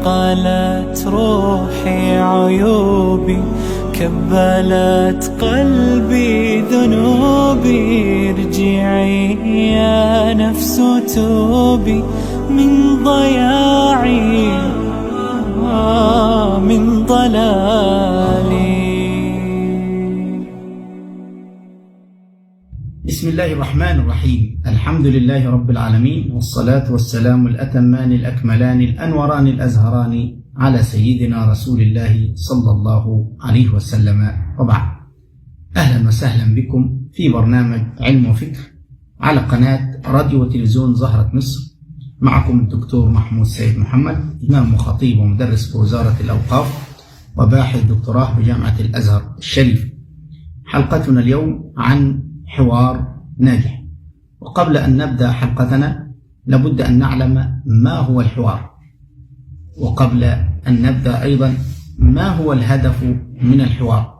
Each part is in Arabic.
قالت روحي عيوبي، كبلت قلبي ذنوبي. ارجعي يا نفس توبي من ضياعي، من ضلالي. بسم الله الرحمن الرحيم. الحمد لله رب العالمين، والصلاة والسلام الأتمان الأكملان الأنوران الأزهران على سيدنا رسول الله صلى الله عليه وسلم، وبعد. أهلا وسهلا بكم في برنامج علم وفكر على قناة راديو وتلفزيون زهرة مصر. معكم الدكتور محمود سيد محمد، إمام وخطيب ومدرس في وزارة الأوقاف وباحث دكتوراه بجامعة الأزهر الشريف. حلقتنا اليوم عن حوار ناجح. وقبل أن نبدأ حلقتنا لابد أن نعلم ما هو الحوار، وقبل أن نبدأ أيضا ما هو الهدف من الحوار،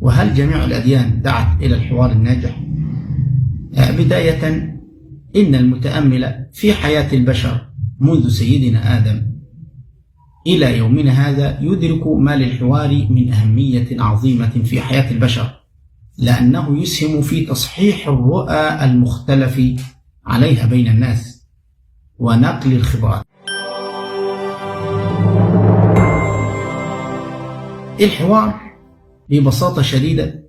وهل جميع الأديان دعت إلى الحوار الناجح؟ بداية، إن المتأمل في حياة البشر منذ سيدنا آدم إلى يومنا هذا يدرك ما للحوار من أهمية عظيمة في حياة البشر، لأنه يسهم في تصحيح الرؤى المختلف عليها بين الناس ونقل الخبرات. الحوار ببساطة شديدة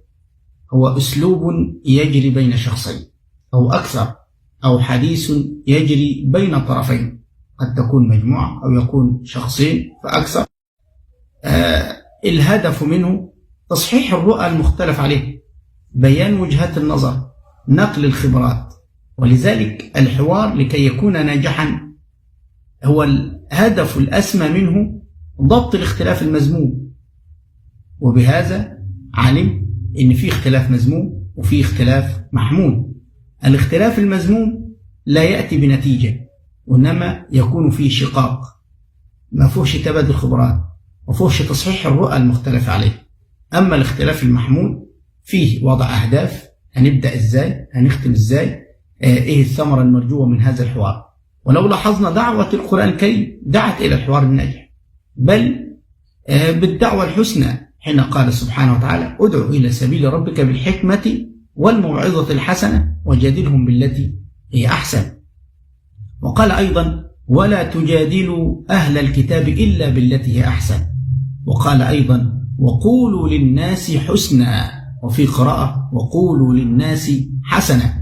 هو أسلوب يجري بين شخصين أو أكثر، أو حديث يجري بين طرفين، قد تكون مجموعة أو يكون شخصين فأكثر. الهدف منه تصحيح الرؤى المختلف عليه، بيان وجهات النظر، نقل الخبرات. ولذلك الحوار لكي يكون ناجحا هو الهدف الأسمى منه ضبط الاختلاف المذموم. وبهذا علم إن في اختلاف مذموم وفي اختلاف محمود. الاختلاف المذموم لا يأتي بنتيجة، وإنما يكون فيه شقاق، ما فيهش تبادل خبرات، ما فيهش تصحيح الرؤى المختلف عليه. أما الاختلاف المحمود فيه وضع أهداف، هنبدأ إزاي، هنختم إزاي، إيه الثمرة المرجوة من هذا الحوار. ولو لاحظنا دعوة القرآن الكريم دعت إلى الحوار الناجح، بل بالدعوة الحسنى، حين قال سبحانه وتعالى: ادعو إلى سبيل ربك بالحكمة والموعظة الحسنة وجادلهم بالتي هي أحسن. وقال أيضا: ولا تجادلوا أهل الكتاب إلا بالتي هي أحسن. وقال أيضا: وقولوا للناس حسنا، وفي قراءة: وقولوا للناس حسنا.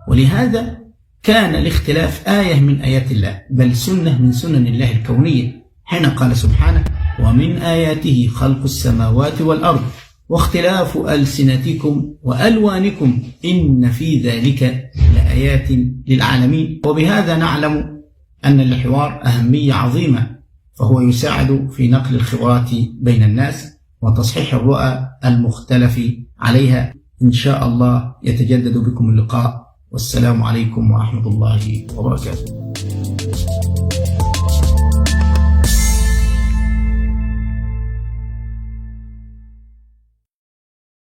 ولهذا كان الاختلاف آية من آيات الله، بل سنة من سنن الله الكونية، حين قال سبحانه: ومن آياته خلق السماوات والأرض واختلاف ألسنتكم وألوانكم إن في ذلك لآيات للعالمين. وبهذا نعلم أن الحوار أهمية عظيمة، فهو يساعد في نقل الخبرات بين الناس وتصحيح الرؤى المختلف عليها. إن شاء الله يتجدد بكم اللقاء، والسلام عليكم ورحمة الله وبركاته.